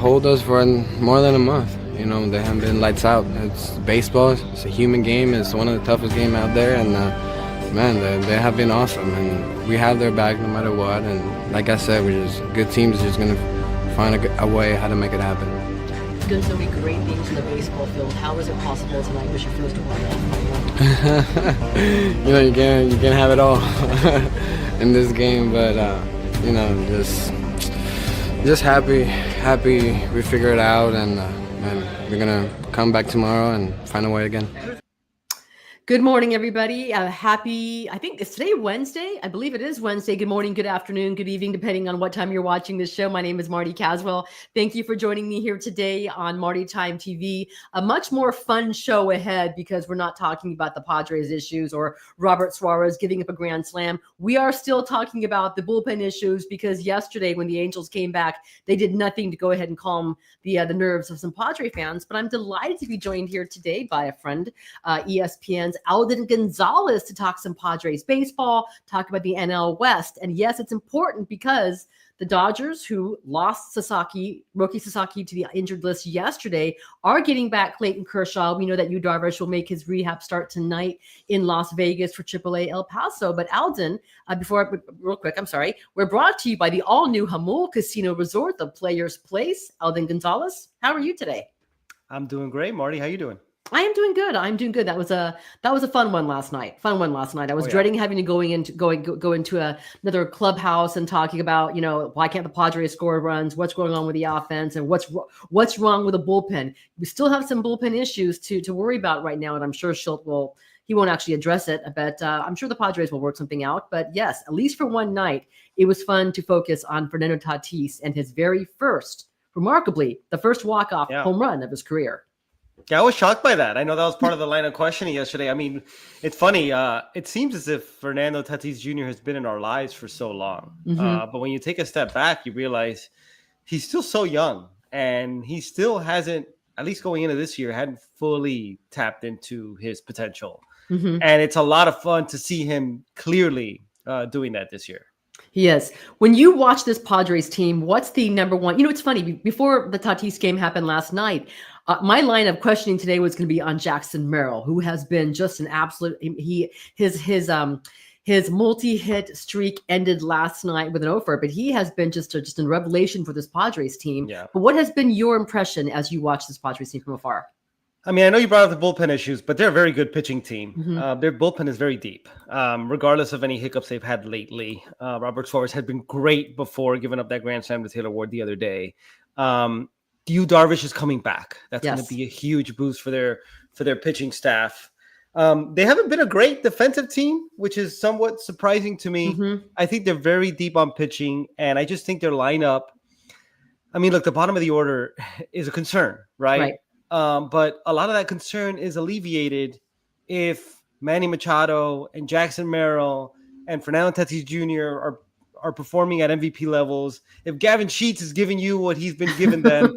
hold us for more than a month. You know, they haven't been lights out. It's baseball. It's a human game. It's one of the toughest games out there. And, man, they have been awesome. And we have their back no matter what. And like I said, good teams just going to find a way how to make it happen. There's so many great things in the baseball field. How is it possible tonight was your first one? You know, you can't have it all in this game, but you know, just happy we figured it out, and we're gonna come back tomorrow and find a way again. Good morning, everybody. I think it's today Wednesday. I believe it is Wednesday. Good morning, good afternoon, good evening, depending on what time you're watching this show. My name is Marty Caswell. Thank you for joining me here today on Marty Time TV. A much more fun show ahead because we're not talking about the Padres issues or Robert Suarez giving up a grand slam. We are still talking about the bullpen issues because yesterday when the Angels came back, they did nothing to go ahead and calm the nerves of some Padre fans. But I'm delighted to be joined here today by a friend, ESPN's Alden Gonzalez, to talk some Padres baseball, talk about the NL West. And yes, it's important because the Dodgers, who lost Roki Sasaki to the injured list yesterday, are getting back Clayton Kershaw. We know that Yu Darvish will make his rehab start tonight in Las Vegas for AAA El Paso. But Alden, we're brought to you by the all-new Jamul Casino Resort, the Players Place. Alden Gonzalez, how are you today? I'm doing great, Marty. How you doing? I am doing good. That was a fun one last night. I was dreading having to go into another clubhouse and talking about, you know, why can't the Padres score runs? What's going on with the offense, and what's wrong with the bullpen? We still have some bullpen issues to worry about right now, and I'm sure he won't actually address it, but I'm sure the Padres will work something out. But yes, at least for one night, it was fun to focus on Fernando Tatis and his very first, remarkably, the first walk-off home run of his career. Yeah, I was shocked by that. I know that was part of the line of questioning yesterday. I mean, it's funny. It seems as if Fernando Tatis Jr. has been in our lives for so long. Mm-hmm. But when you take a step back, you realize he's still so young, and he still hasn't, at least going into this year, hadn't fully tapped into his potential. Mm-hmm. And it's a lot of fun to see him clearly doing that this year. Yes. When you watch this Padres team, what's the number one? You know, it's funny. Before the Tatis game happened last night, my line of questioning today was going to be on Jackson Merrill, who has been just an absolute. His multi-hit streak ended last night with an offer, but he has been just a revelation for this Padres team. Yeah. But what has been your impression as you watch this Padres team from afar? I mean, I know you brought up the bullpen issues, but they're a very good pitching team. Mm-hmm. Their bullpen is very deep, regardless of any hiccups they've had lately. Robert Suarez had been great before giving up that grand slam to Taylor Ward the other day. Yu Darvish is coming back. That's going to be a huge boost for their pitching staff. They haven't been a great defensive team, which is somewhat surprising to me. Mm-hmm. I think they're very deep on pitching, and I just think their lineup. I mean, look, the bottom of the order is a concern, right? But a lot of that concern is alleviated if Manny Machado and Jackson Merrill and Fernando Tatis Jr. are performing at MVP levels. If Gavin Sheets is giving you what he's been giving them,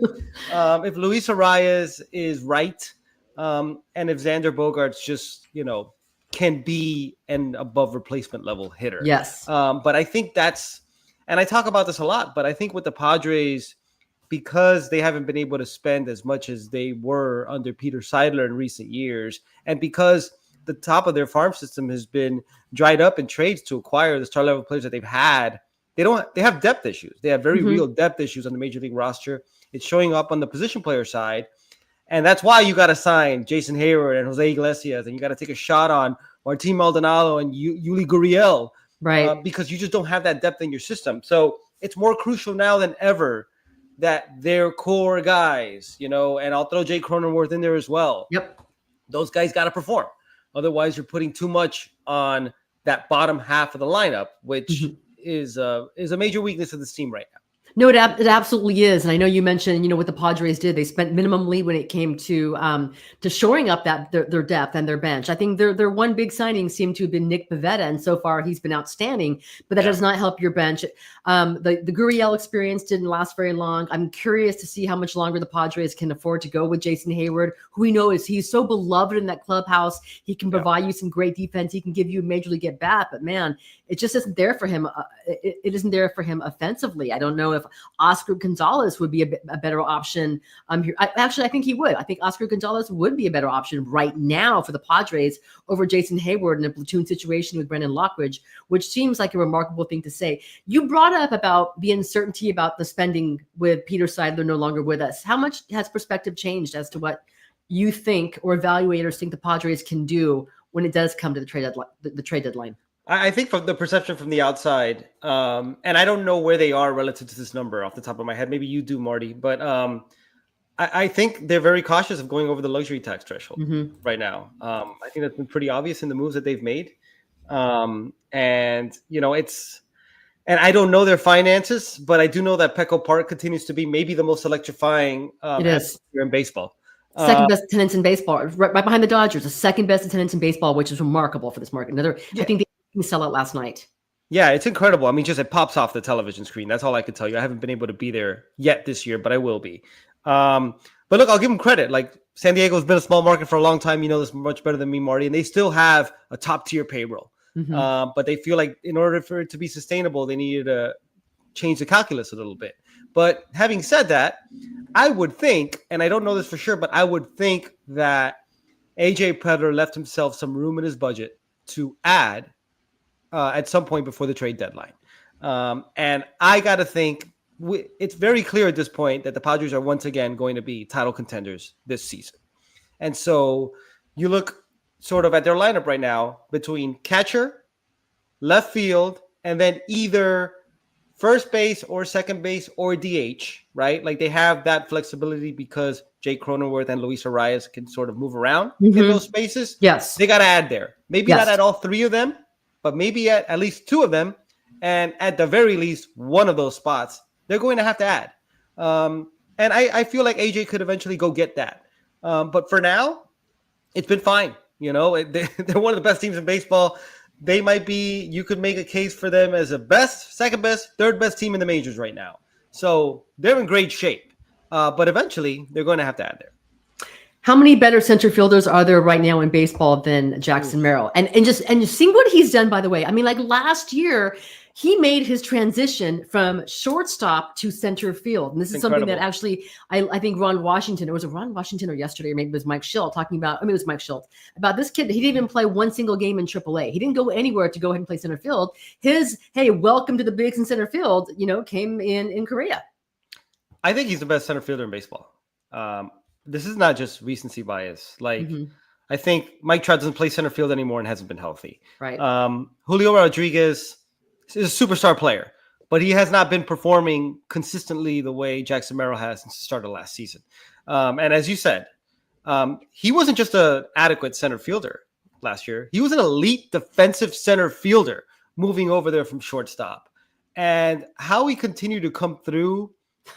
if Luis Arias is right, and if Xander Bogaerts just, you know, can be an above replacement level hitter. Yes. But I think and I talk about this a lot, but I think with the Padres, because they haven't been able to spend as much as they were under Peter Seidler in recent years, and because the top of their farm system has been dried up in trades to acquire the star level players that they've had, they have depth issues. They have very real depth issues on the major league roster. It's showing up on the position player side. And that's why you got to sign Jason Heyward and Jose Iglesias, and you got to take a shot on Martin Maldonado and Yuli Gurriel, right? Because you just don't have that depth in your system. So it's more crucial now than ever that their core guys, you know, and I'll throw Jake Cronenworth in there as well. Yep. Those guys got to perform. Otherwise, you're putting too much on that bottom half of the lineup, which is a major weakness of this team right now. No, it absolutely is. And I know you mentioned, you know, what the Padres did. They spent minimally when it came to shoring up that their depth and their bench. I think their one big signing seemed to have been Nick Pivetta, and so far he's been outstanding. But that does not help your bench. The Gurriel experience didn't last very long. I'm curious to see how much longer the Padres can afford to go with Jason Heyward, who we know he's so beloved in that clubhouse. He can provide you some great defense. He can give you a major league at bat. But man, it just isn't there for him. It isn't there for him offensively. I don't know if Oscar Gonzalez would be a better option here. I think he would. I think Oscar Gonzalez would be a better option right now for the Padres over Jason Heyward in a platoon situation with Brendan Lockridge, which seems like a remarkable thing to say. You brought up about the uncertainty about the spending with Peter Seidler no longer with us. How much has perspective changed as to what you think or evaluators think the Padres can do when it does come to the trade deadline? I think from the perception from the outside, and I don't know where they are relative to this number off the top of my head. Maybe you do, Marty, but I think they're very cautious of going over the luxury tax threshold right now. I think that's been pretty obvious in the moves that they've made. And I don't know their finances, but I do know that Petco Park continues to be maybe the most electrifying atmosphere in baseball. Second best attendance in baseball, right behind the Dodgers, the second best attendance in baseball, which is remarkable for this market. I think they sell out last night. Yeah, it's incredible. I mean, just it pops off the television screen. That's all I can tell you. I haven't been able to be there yet this year, but I will be. But look, I'll give them credit. Like, San Diego's been a small market for a long time. You know this much better than me, Marty. And they still have a top-tier payroll. But they feel like in order for it to be sustainable, they needed to change the calculus a little bit. But having said that, I would think, and I don't know this for sure, but I would think that AJ Preller left himself some room in his budget to add at some point before the trade deadline. And I got to think it's very clear at this point that the Padres are once again going to be title contenders this season. And so you look sort of at their lineup right now between catcher, left field, and then either first base or second base or DH, right? Like they have that flexibility because Jake Cronenworth and Luis Arias can sort of move around in those spaces. Yes. They got to add there. Maybe not at all three of them, but maybe at least two of them. And at the very least, one of those spots, they're going to have to add. And I feel like AJ could eventually go get that. But for now, it's been fine. You know, they're one of the best teams in baseball. They might be, you could make a case for them as a best, second best, third best team in the majors right now. So they're in great shape. But eventually, they're going to have to add there. How many better center fielders are there right now in baseball than Jackson Merrill? And seeing what he's done, by the way. I mean, like last year, he made his transition from shortstop to center field. And this is something that actually, I think Ron Washington, or was it Ron Washington or yesterday, or maybe it was Mike Schilt talking about, it was Mike Schilt, about this kid. He didn't even play one single game in AAA. He didn't go anywhere to go ahead and play center field. His, hey, welcome to the bigs in center field, came in Korea. I think he's the best center fielder in baseball. This is not just recency bias. Like, I think Mike Trout doesn't play center field anymore and hasn't been healthy. Right. Julio Rodriguez is a superstar player, but he has not been performing consistently the way Jackson Merrill has since the start of last season. And as you said, he wasn't just an adequate center fielder last year. He was an elite defensive center fielder moving over there from shortstop. And how he continued to come through,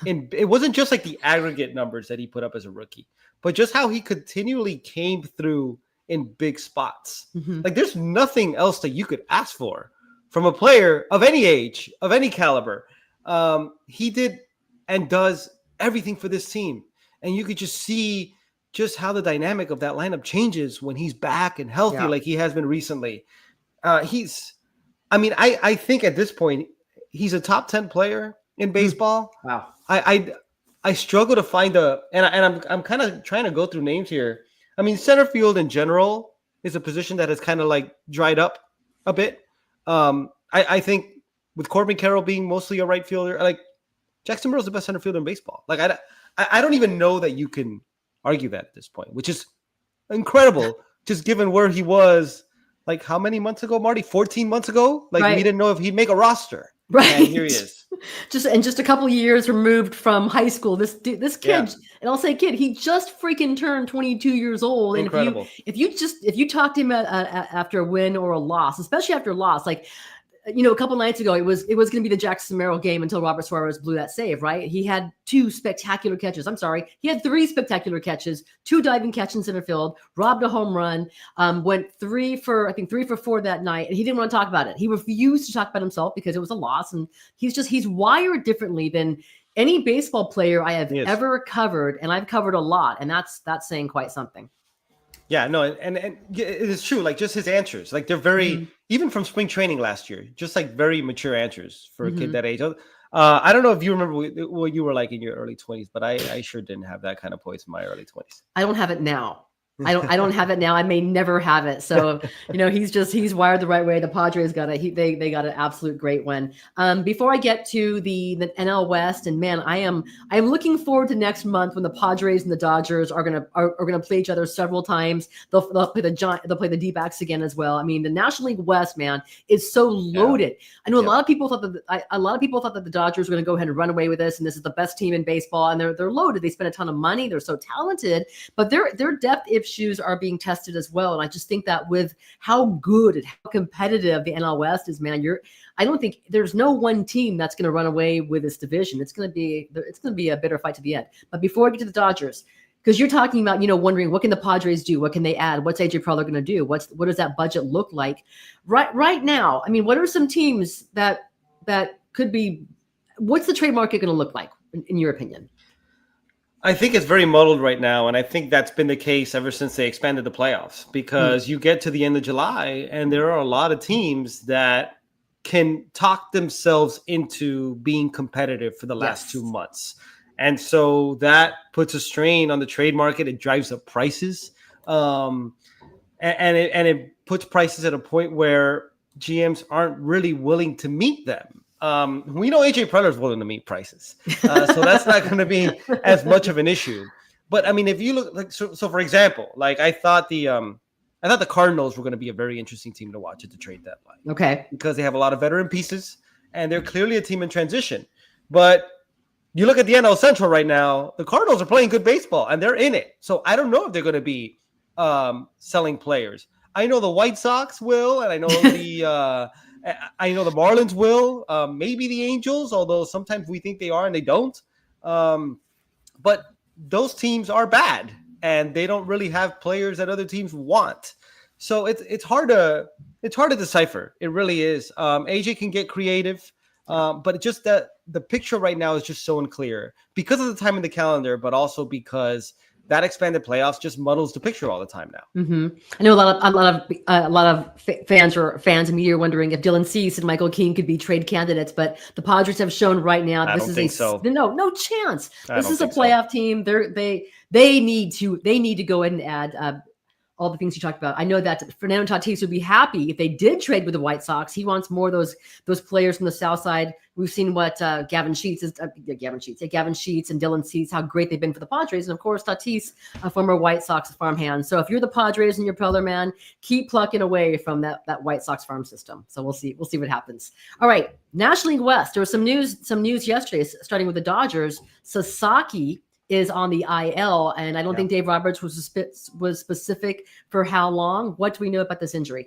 it wasn't just like the aggregate numbers that he put up as a rookie, but just how he continually came through in big spots. Like there's nothing else that you could ask for from a player of any age, of any caliber. He did and does everything for this team. And you could just see just how the dynamic of that lineup changes when he's back and healthy like he has been recently. I think at this point, he's a top 10 player in baseball. Wow. I struggle to find I'm kind of trying to go through names here. I mean, center field in general is a position that has kind of like dried up a bit. I think with Corbin Carroll being mostly a right fielder, like Jackson Merrill's the best center fielder in baseball. Like I don't even know that you can argue that at this point, which is incredible, just given where he was. Like how many months ago, Marty? 14 months ago. Like we didn't know if he'd make a roster. Right. And here he is. just a couple of years removed from high school. This kid, and I'll say kid, he just freaking turned 22 years old. Incredible. And if you talk to him after a win or a loss, especially after a loss, like a couple nights ago, it was going to be the Jackson Merrill game until Robert Suarez blew that save, right? He had two spectacular catches. I'm sorry. He had three spectacular catches, two diving catches in center field, robbed a home run, went 3 for 4 that night. And he didn't want to talk about it. He refused to talk about himself because it was a loss. And he's wired differently than any baseball player I have ever covered. And I've covered a lot. And that's saying quite something. Yeah, no, and it is true. Like just his answers, like they're very, even from spring training last year, just like very mature answers for a kid that age. I don't know if you remember what you were like in your early 20s, but I sure didn't have that kind of poise in my early 20s. I don't have it now. I don't have it now. I may never have it. So, he's wired the right way. The Padres they got an absolute great win. Before I get to the NL West, and man, I'm looking forward to next month when the Padres and the Dodgers are gonna play each other several times. They'll play the D-backs again as well. I mean, the National League West, man, is so loaded. Yeah. I know a lot of people thought that the Dodgers were gonna go ahead and run away with this, and this is the best team in baseball, and they're loaded. They spend a ton of money. They're so talented, but their depth issues are being tested as well. And I just think that with how good and how competitive the NL West is, man, I don't think there's no one team that's going to run away with this division. It's going to be a bitter fight to the end. But before I get to the Dodgers, because you're talking about, wondering what can the Padres do? What can they add? What's AJ Preller going to do? What does that budget look like right now? I mean, what are some teams that could be, what's the trade market going to look like in your opinion? I think it's very muddled right now, and I think that's been the case ever since they expanded the playoffs, because you get to the end of July, and there are a lot of teams that can talk themselves into being competitive for the last 2 months. And so that puts a strain on the trade market. It drives up prices, and it puts prices at a point where GMs aren't really willing to meet them. We know AJ Preller is willing to meet prices, so that's not going to be as much of an issue. But I mean, if you look, so for example, like I thought the Cardinals were going to be a very interesting team to watch at the trade deadline. Okay, because they have a lot of veteran pieces, and they're clearly a team in transition. But you look at the NL Central right now, the Cardinals are playing good baseball, and they're in it. So I don't know if they're going to be selling players. I know the White Sox will, and I know the Marlins will, maybe the Angels, although sometimes we think they are and they don't. But those teams are bad, and they don't really have players that other teams want. So it's hard to decipher. It really is. AJ can get creative, but it's just that the picture right now is just so unclear because of the time in the calendar, but also because that expanded playoffs just muddles the picture all the time now. Mm-hmm. I know a lot of fans and media are wondering if Dylan Cease and Michael King could be trade candidates, but the Padres have shown right now no chance. This is a playoff team. They need to go ahead and add all the things you talked about. I know that Fernando Tatis would be happy if they did trade with the White Sox. He wants more of those players from the South Side. We've seen what Gavin Sheets and Dylan Cease, how great they've been for the Padres. And of course, Tatis, a former White Sox farmhand. So if you're the Padres and you're Preller, man, keep plucking away from that White Sox farm system. So we'll see what happens. All right. National League West. There was some news yesterday, starting with the Dodgers. Sasaki is on the IL, and I don't think Dave Roberts was specific for how long. What do we know about this injury?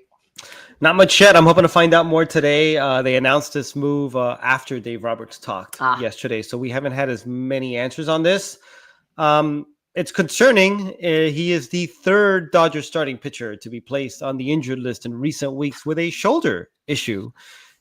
Not much yet. I'm hoping to find out more today. They announced this move after Dave Roberts talked yesterday, so we haven't had as many answers on this. It's concerning. He is the third Dodgers starting pitcher to be placed on the injured list in recent weeks with a shoulder issue,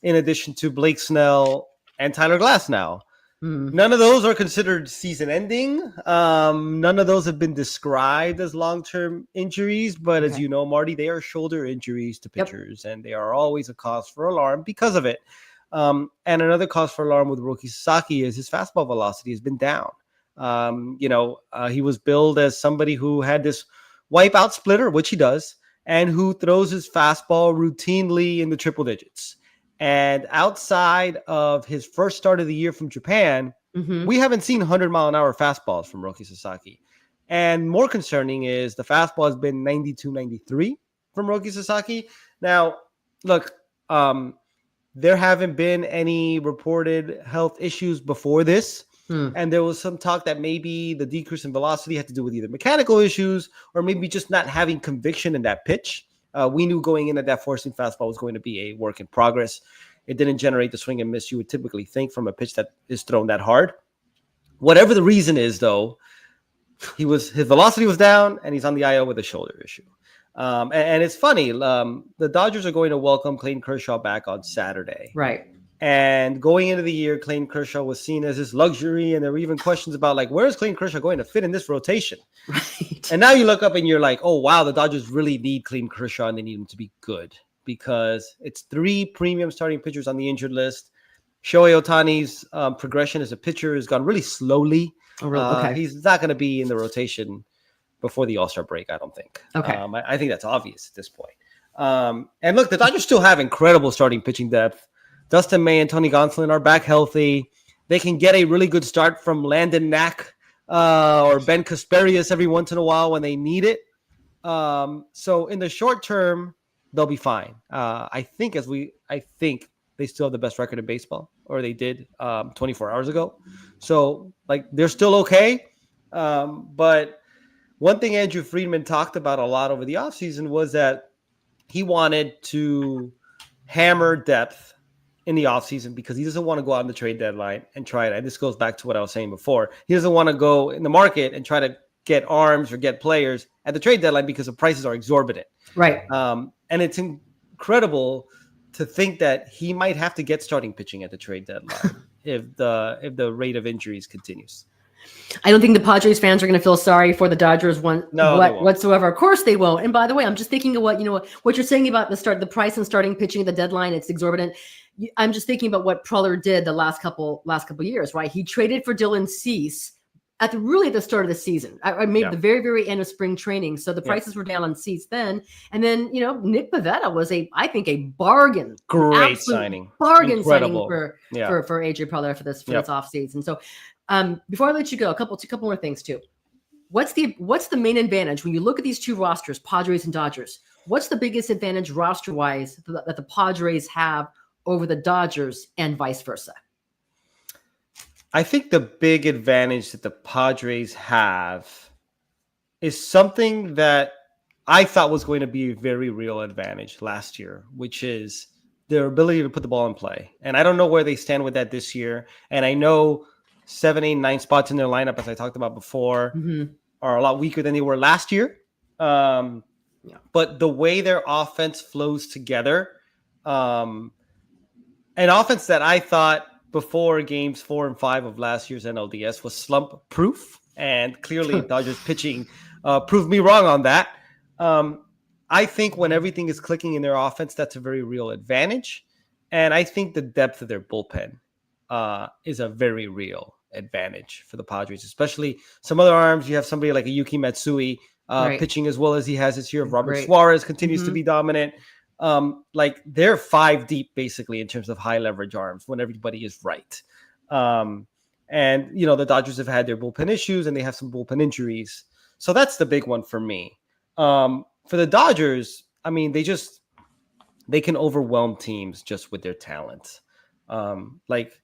in addition to Blake Snell and Tyler Glasnow. None of those are considered season-ending. None of those have been described as long-term injuries, but as you know, Marty, they are shoulder injuries to pitchers, and they are always a cause for alarm because of it. And another cause for alarm with Roki Sasaki is his fastball velocity has been down. He was billed as somebody who had this wipeout splitter, which he does, and who throws his fastball routinely in the triple digits. And outside of his first start of the year from Japan, we haven't seen 100-mile-an-hour fastballs from Roki Sasaki. And more concerning is the fastball has been 92, 93 from Roki Sasaki. Now, look, there haven't been any reported health issues before this. And there was some talk that maybe the decrease in velocity had to do with either mechanical issues or maybe just not having conviction in that pitch. We knew going in that four-seam fastball was going to be a work in progress. It didn't generate the swing and miss you would typically think from a pitch that is thrown that hard. Whatever the reason is, though, his velocity was down, and he's on the IL with a shoulder issue. And it's funny. The Dodgers are going to welcome Clayton Kershaw back on Saturday. Right. And going into the year, Clayton Kershaw was seen as this luxury, and there were even questions about, like, where is Clayton Kershaw going to fit in this rotation? Right. And now you look up and you're like, oh, wow, the Dodgers really need Clayton Kershaw, and they need him to be good because it's 3 premium starting pitchers on the injured list. Shohei Ohtani's progression as a pitcher has gone really slowly. Oh, really? Okay. He's not going to be in the rotation before the All-Star break, I don't think. Okay. I think that's obvious at this point. And look, the Dodgers still have incredible starting pitching depth. Dustin May and Tony Gonsolin are back healthy. They can get a really good start from Landon Knack or Ben Kasperius every once in a while when they need it. So in the short term, they'll be fine. I think they still have the best record in baseball, or they did 24 hours ago. So like they're still okay. But one thing Andrew Friedman talked about a lot over the offseason was that he wanted to hammer depth in the offseason because he doesn't want to go out in the trade deadline and try it. And this goes back to what I was saying before. He doesn't want to go in the market and try to get arms or get players at the trade deadline because the prices are exorbitant. Right. And it's incredible to think that he might have to get starting pitching at the trade deadline if the rate of injuries continues. I don't think the Padres fans are going to feel sorry for the Dodgers whatsoever. Of course they won't. And by the way, I'm just thinking of what you're saying about the price and starting pitching at the deadline. It's exorbitant. I'm just thinking about what Preller did the last couple years, right? He traded for Dylan Cease at the start of the season. I made the very, very end of spring training. So the prices were down on Cease then. And then, Nick Pivetta was a bargain. Great signing. Bargain Incredible. signing for AJ Preller for this offseason. So before I let you go, a couple more things too. What's the main advantage when you look at these two rosters, Padres and Dodgers? What's the biggest advantage roster-wise that the Padres have over the Dodgers and vice versa? I think the big advantage that the Padres have is something that I thought was going to be a very real advantage last year, which is their ability to put the ball in play. And I don't know where they stand with that this year. And I know 7, 8, 9 spots in their lineup, as I talked about before, are a lot weaker than they were last year. But the way their offense flows together, an offense that I thought before games 4 and 5 of last year's NLDS was slump proof, and clearly Dodgers pitching proved me wrong on that. I think when everything is clicking in their offense, that's a very real advantage. And I think the depth of their bullpen is a very real advantage for the Padres, especially some other arms. You have somebody like a Yuki Matsui pitching as well as he has this year. Robert Suarez continues to be dominant. Like they're 5 deep basically in terms of high leverage arms when everybody is right. And the Dodgers have had their bullpen issues and they have some bullpen injuries. So that's the big one for me. For the Dodgers, I mean, they can overwhelm teams just with their talent. Like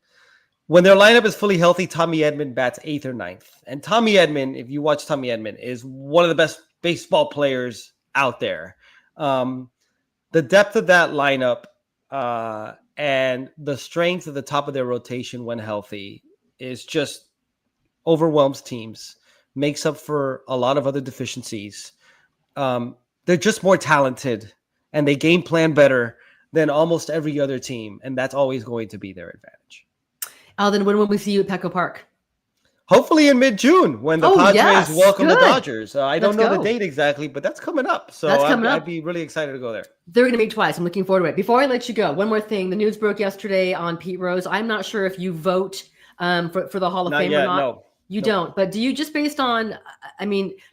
when their lineup is fully healthy, Tommy Edman bats 8th or 9th. And Tommy Edman, if you watch Tommy Edman, is one of the best baseball players out there. The depth of that lineup and the strength of the top of their rotation when healthy is just overwhelms teams, makes up for a lot of other deficiencies. They're just more talented and they game plan better than almost every other team. And that's always going to be their advantage. Alden, when will we see you at Petco Park? Hopefully in mid-June when the Padres welcome the Dodgers. I don't know the date exactly, but that's coming up. So I'd be really excited to go there. They're going to meet twice. I'm looking forward to it. Before I let you go, one more thing. The news broke yesterday on Pete Rose. I'm not sure if you vote for the Hall of Fame or not. No. You don't. But do you just based on,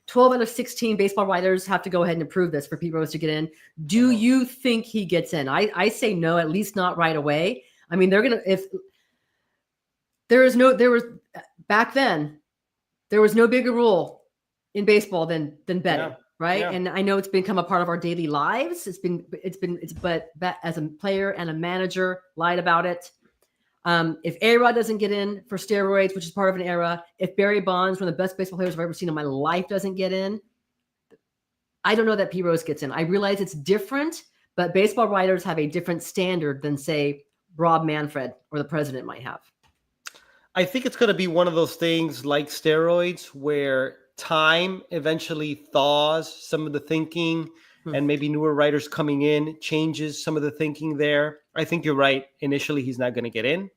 12 out of 16 baseball writers have to go ahead and approve this for Pete Rose to get in. Do you think he gets in? I say no, at least not right away. I mean, they're going to, back then, there was no bigger rule in baseball than betting, right? Yeah. And I know it's become a part of our daily lives. But as a player and a manager, lied about it. If A-Rod doesn't get in for steroids, which is part of an era, if Barry Bonds, one of the best baseball players I've ever seen in my life, doesn't get in, I don't know that Pete Rose gets in. I realize it's different, but baseball writers have a different standard than, say, Rob Manfred or the president might have. I think it's going to be one of those things like steroids where time eventually thaws some of the thinking and maybe newer writers coming in changes some of the thinking there. I think you're right. Initially, he's not going to get in.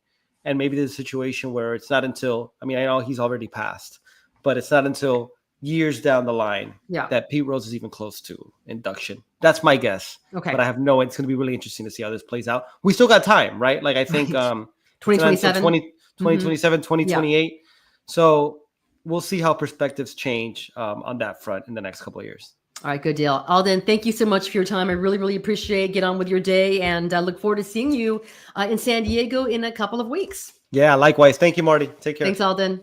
And maybe there's a situation where it's not until, I know he's already passed, but it's not until years down the line that Pete Rose is even close to induction. That's my guess. Okay. But I have it's going to be really interesting to see how this plays out. We still got time, right? Like I think 2027. 2027, 2028. Yeah. So we'll see how perspectives change on that front in the next couple of years. All right, good deal. Alden, thank you so much for your time. I really, really appreciate it. Get on with your day, and look forward to seeing you in San Diego in a couple of weeks. Yeah, likewise. Thank you, Marty. Take care. Thanks, Alden.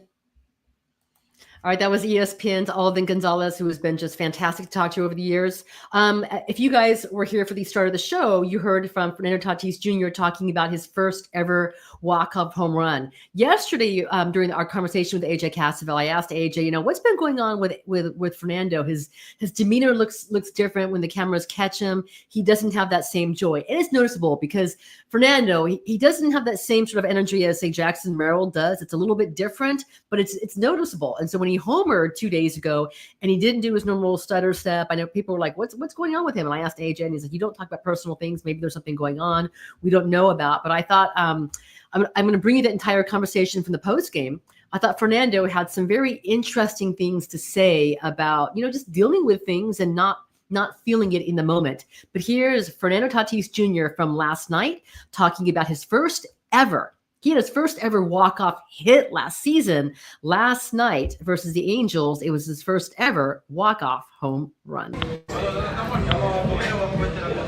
All right, that was ESPN's Alden Gonzalez, who has been just fantastic to talk to over the years. If you guys were here for the start of the show, you heard from Fernando Tatis Jr. talking about his first ever walk-off home run. Yesterday, during our conversation with AJ Cassavell, I asked AJ, what's been going on with Fernando? His demeanor looks different when the cameras catch him. He doesn't have that same joy. And it's noticeable because Fernando, he doesn't have that same sort of energy as, say, Jackson Merrill does. It's a little bit different, but it's noticeable. And so when he homered 2 days ago and he didn't do his normal stutter step, I know people were like, what's going on with him? And I asked AJ, and he's like, you don't talk about personal things. Maybe there's something going on we don't know about. But I thought I'm going to bring you that entire conversation from the post game. I thought Fernando had some very interesting things to say about, just dealing with things and not feeling it in the moment. But here's Fernando Tatis Jr. from last night talking about his first ever. He had his first ever walk-off hit last night versus the Angels. It was his first ever walk-off home run.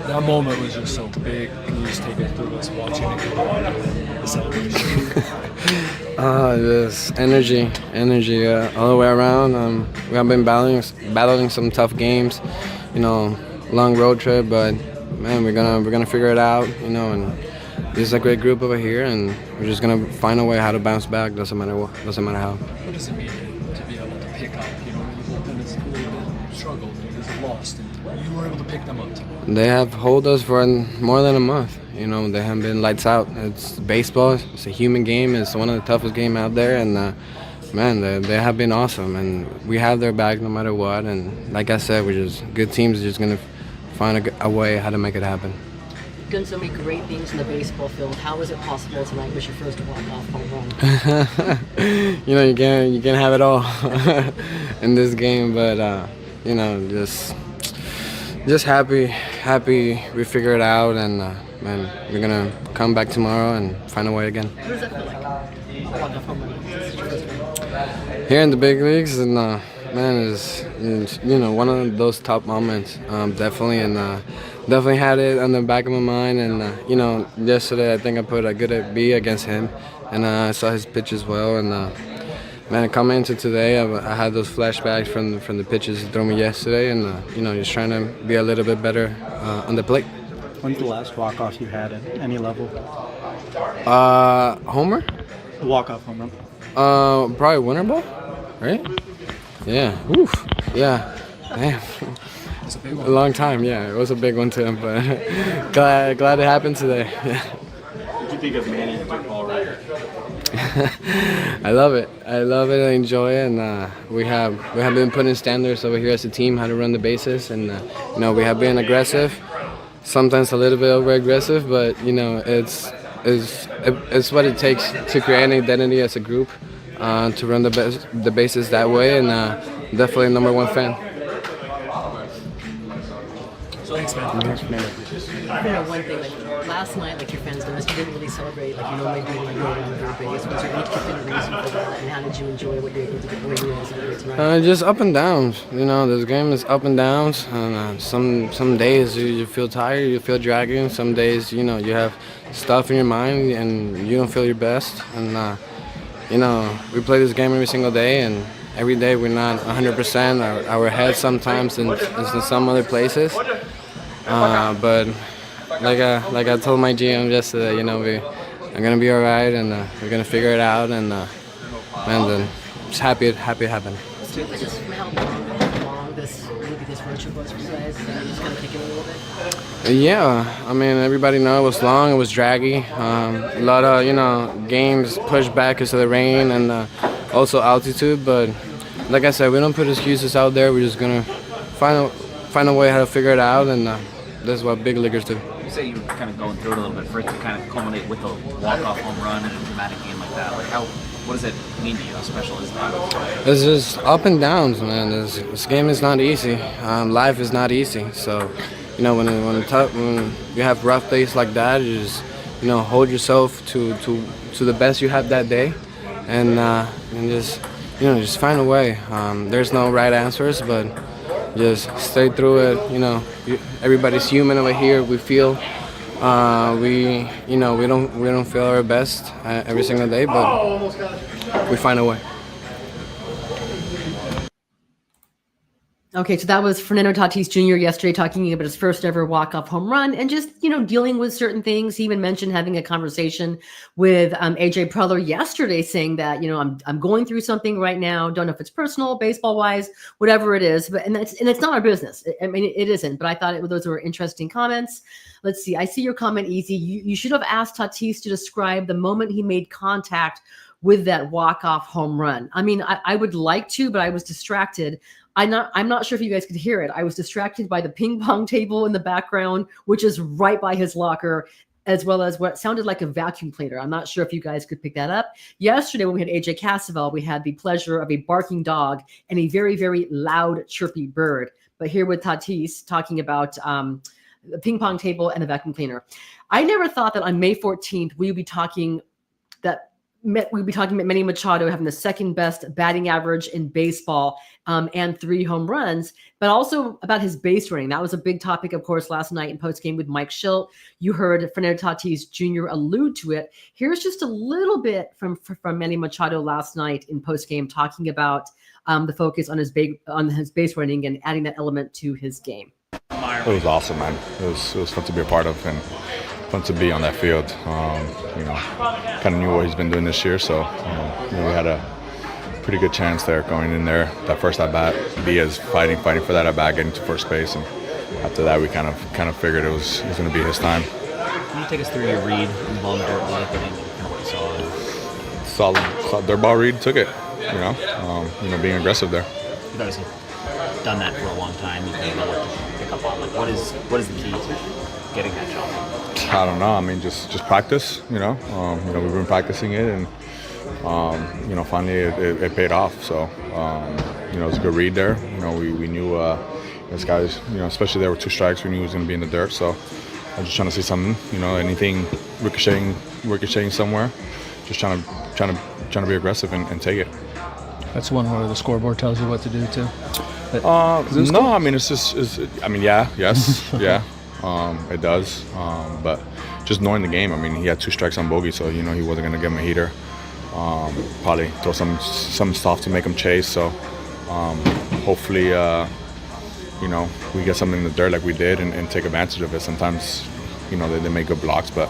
That moment was just so big. Can you just take it through us watching it go on, the celebration? Just energy all the way around. We have been battling some tough games, long road trip, but man, we're gonna figure it out, and this is a great group over here, and we're just gonna find a way how to bounce back. Doesn't matter how. What does it mean to be able to pick up? The bullpen has a little bit struggled, is lost, and you were able to pick them up tonight. They have held us for more than a month. They have been lights out. It's baseball. It's a human game. It's one of the toughest games out there, and man, they have been awesome, and we have their back no matter what. And like I said, we're just good teams. Just gonna find a way how to make it happen. You've done so many great things in the baseball field. How was it possible tonight was your first walk-off home run? You can't have it all in this game, but just happy we figured it out, and man, we're gonna come back tomorrow and find a way again. What does that feel like? Walk-off home run. Here in the big leagues, and man, is one of those top moments, definitely, and definitely had it on the back of my mind. And yesterday I think I put a good at B against him, and I saw his pitch as well. And man, coming into today, I had those flashbacks from the pitches he threw me yesterday, and just trying to be a little bit better on the plate. When's the last walk-off you had at any level? Homer? Walk-off home run. Probably winter ball, right? Yeah. Oof. Yeah. Damn. It's a big one. A long time. Yeah, it was a big one to him, but glad it happened today. Yeah. What do you think of Manny already? I love it. I enjoy it, and we have been putting standards over here as a team how to run the bases, and we have been aggressive, sometimes a little bit over aggressive, but it's what it takes to create an identity as a group, to run the bases that way, and definitely number one fan. Thanks, man. One thing, last night, your fans noticed, you didn't really celebrate like you normally do when you go around third base. Was there any particular reason for that, and how did you enjoy what you were able to do when you were celebrating tonight? Just up and downs. This game is up and downs. And some days you feel tired, you feel dragging. Some days, you have stuff in your mind and you don't feel your best. And we play this game every single day, and every day we're not 100%. Our head sometimes in some other places. But like I told my GM yesterday, we're gonna be all right, and we're gonna figure it out, and then just happy it happened. So just from how long this road trip was for you guys, just kind of kicking a little bit. Yeah, I mean, everybody knows it was long, it was draggy. A lot of games pushed back because of the rain and also altitude. But like I said, we don't put excuses out there. We're just gonna find a way how to figure it out, and that's what big leaguers do. You say you were kind of going through it a little bit for it to kind of culminate with a walk-off home run in a dramatic game like that. What does it mean to you? How special is that? It's just up and downs, man. This game is not easy. Life is not easy. So, when you have rough days like that, you hold yourself to the best you have that day, and just find a way. There's no right answers, but just stay through it. Everybody's human over here. We feel we don't feel our best every single day, but we find a way. Okay, so that was Fernando Tatis Jr. yesterday talking about his first ever walk-off home run and just, dealing with certain things. He even mentioned having a conversation with AJ Preller yesterday saying that, I'm going through something right now. Don't know if it's personal, baseball-wise, whatever it is. But it's not our business. It isn't. But I thought those were interesting comments. Let's see. I see your comment, Easy. You should have asked Tatis to describe the moment he made contact with that walk-off home run. I would like to, but I was distracted. I'm not sure if you guys could hear it. I was distracted by the ping pong table in the background, which is right by his locker, as well as what sounded like a vacuum cleaner. I'm not sure if you guys could pick that up. Yesterday, when we had AJ Cassavell, we had the pleasure of a barking dog and a very, very loud, chirpy bird. But here with Tatis talking about the ping pong table and the vacuum cleaner. I never thought that on May 14th, we'd be talking about Manny Machado having the second best batting average in baseball and 3 home runs, but also about his base running. That was a big topic, of course, last night in postgame with Mike Schilt. You heard Fernando Tatis Jr. allude to it. Here's just a little bit from Manny Machado last night in postgame talking about the focus on his base running and adding that element to his game. It was awesome, man. It was fun to be a part of and fun to be on that field. Kind of knew what he's been doing this year, so we had a pretty good chance there going in there. That first at bat, Diaz fighting for that at bat, getting to first base, and after that we kind of figured it was going to be his time. Can you take us through your read involved in dirt ball? What you saw? Solid dirt ball read, took it. Being aggressive there. You've obviously done that for a long time. You know what to pick up on. What is the key to getting that job? I don't know. Just practice. We've been practicing it, and finally it paid off. So it was a good read there. We knew this guy's. Especially there were 2 strikes. We knew he was going to be in the dirt. So I was just trying to see something. Anything ricocheting somewhere. Just trying to be aggressive and take it. That's one where the scoreboard tells you what to do too. No, it's just. Yes, yeah. It does, but just knowing the game. He had 2 strikes on bogey, so he wasn't going to give him a heater. Probably throw some stuff to make him chase. So hopefully, we get something in the dirt like we did and take advantage of it. Sometimes, they make good blocks, but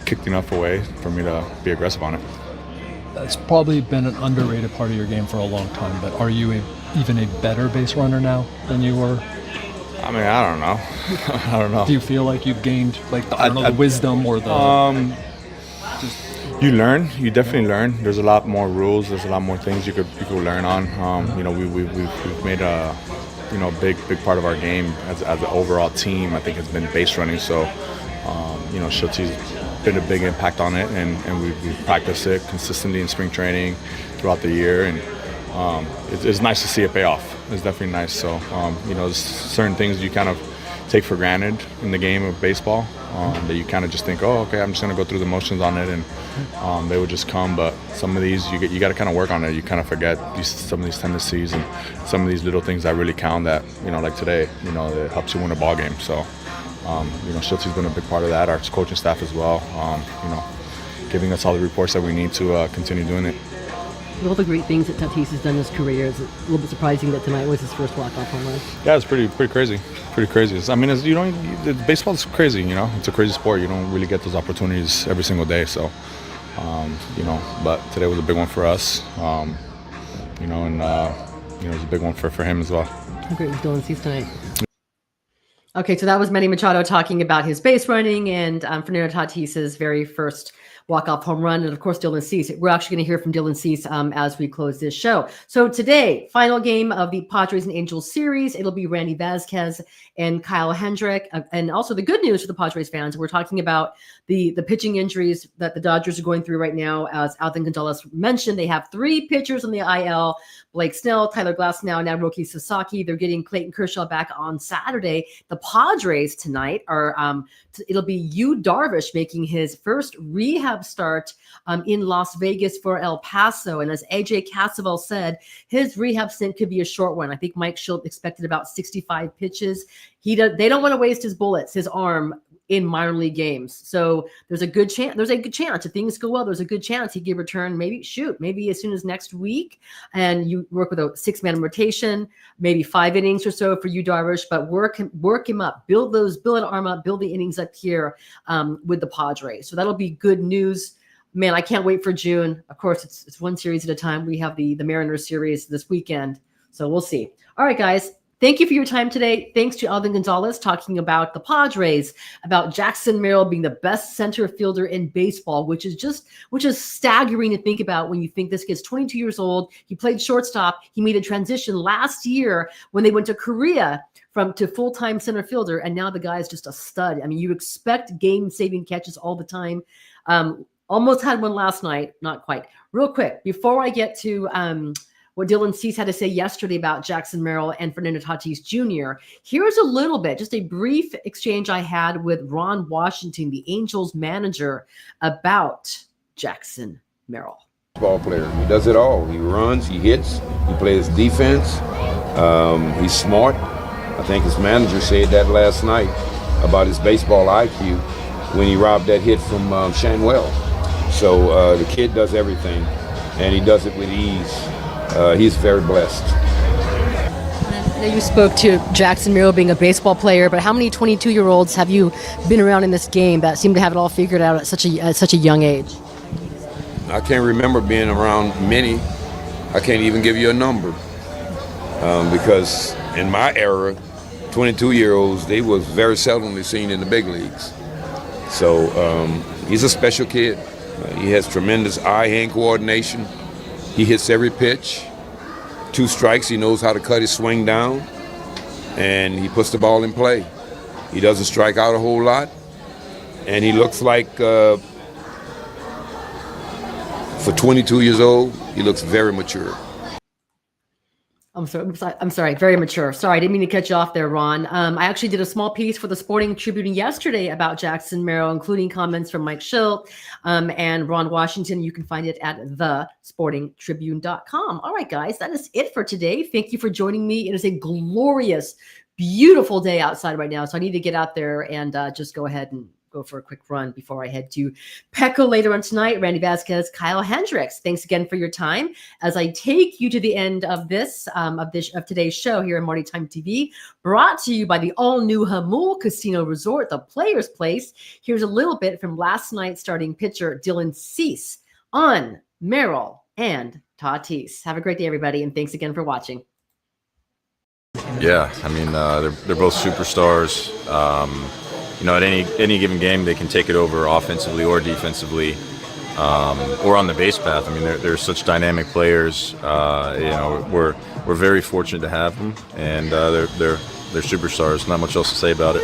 kicked enough away for me to be aggressive on it. It's probably been an underrated part of your game for a long time, but are you even a better base runner now than you were? I don't know. I don't know. Do you feel like you've gained the wisdom or the? You learn. You definitely learn. There's a lot more rules. There's a lot more things you could learn on. We've made a big part of our game as an overall team. I think has been base running. So Schultze's been a big impact on it, and we've practiced it consistently in spring training throughout the year, and it's nice to see it pay off. It's definitely nice. So there's certain things you kind of take for granted in the game of baseball that you kind of just think, oh, okay, I'm just going to go through the motions on it, and they would just come. But some of these you got to kind of work on it. You kind of forget some of these tendencies and some of these little things that really count. That like today, it helps you win a ball game. So. Schultze's been a big part of that. Our coaching staff as well. Giving us all the reports that we need to continue doing it. With all the great things that Tatis has done in his career, it's a little bit surprising that tonight was his first walk-off home run. Yeah, it's pretty crazy. Pretty crazy. Baseball is crazy. It's a crazy sport. You don't really get those opportunities every single day. So, but today was a big one for us. And it was a big one for him as well. How great was Dylan Cease tonight? Okay, so that was Manny Machado talking about his base running and Fernando Tatis's very first walk-off home run. And of course, Dylan Cease. We're actually going to hear from Dylan Cease as we close this show. So today, final game of the Padres and Angels series. It'll be Randy Vasquez and Kyle Hendrick. And also the good news for the Padres fans, we're talking about the pitching injuries that the Dodgers are going through right now. As Alden Gonzalez mentioned, they have 3 pitchers on the IL: Blake Snell, Tyler Glasnow, now Roki Sasaki. They're getting Clayton Kershaw back on Saturday. The Padres tonight are it'll be Yu Darvish making his first rehab start in Las Vegas for El Paso. And as AJ Cassavell said, his rehab stint could be a short one. I think Mike Shildt expected about 65 pitches. They don't want to waste his bullets, his arm, in minor league games. So there's a good chance if things go well, there's a good chance he could return maybe as soon as next week. And you work with a 6-man rotation, maybe 5 innings or so for Yu Darvish, but work him up, build an arm up, build the innings up here with the Padres. So that'll be good news. Man, I can't wait for June. Of course, it's one series at a time. We have the Mariners series this weekend. So we'll see. All right, guys. Thank you for your time today. Thanks to Alden Gonzalez talking about the Padres, about Jackson Merrill being the best center fielder in baseball, which is staggering to think about when you think this kid's 22 years old. He played shortstop. He made a transition last year when they went to Korea to full-time center fielder, and now the guy is just a stud. I mean, you expect game-saving catches all the time. Almost had one last night, not quite. Real quick, before I get to what Dylan Cease had to say yesterday about Jackson Merrill and Fernando Tatis Jr., here's a little bit, just a brief exchange I had with Ron Washington, the Angels manager, about Jackson Merrill. Ball player. He does it all. He runs, he hits, he plays defense. He's smart. I think his manager said that last night about his baseball IQ when he robbed that hit from Shanwell. So the kid does everything, and he does it with ease. He's very blessed. I know you spoke to Jackson Merrill being a baseball player, but how many 22-year-olds have you been around in this game that seem to have it all figured out at such a young age? I can't remember being around many. I can't even give you a number because in my era, 22-year-olds, they was very seldomly seen in the big leagues. So he's a special kid. He has tremendous eye-hand coordination. He hits every pitch. 2 strikes, he knows how to cut his swing down, and he puts the ball in play. He doesn't strike out a whole lot, and he looks like, for 22 years old, he looks very mature. I'm sorry, very mature. Sorry, I didn't mean to cut you off there, Ron. I actually did a small piece for the Sporting Tribune yesterday about Jackson Merrill, including comments from Mike Shildt and Ron Washington. You can find it at thesportingtribune.com. All right, guys, that is it for today. Thank you for joining me. It is a glorious, beautiful day outside right now, so I need to get out there and just go ahead and go for a quick run before I head to Petco later on tonight. Randy Vasquez, Kyle Hendricks. Thanks again for your time as I take you to the end of of today's show here on Marty Time TV, brought to you by the all-new Hamul Casino Resort, the Players Place. Here's a little bit from last night's starting pitcher Dylan Cease on Merrill and Tatis. Have a great day, everybody, and thanks again for watching. Yeah, I mean, they're both superstars. At any given game, they can take it over offensively or defensively, or on the base path. I mean, they're such dynamic players. We're very fortunate to have them, and they're superstars. Not much else to say about it.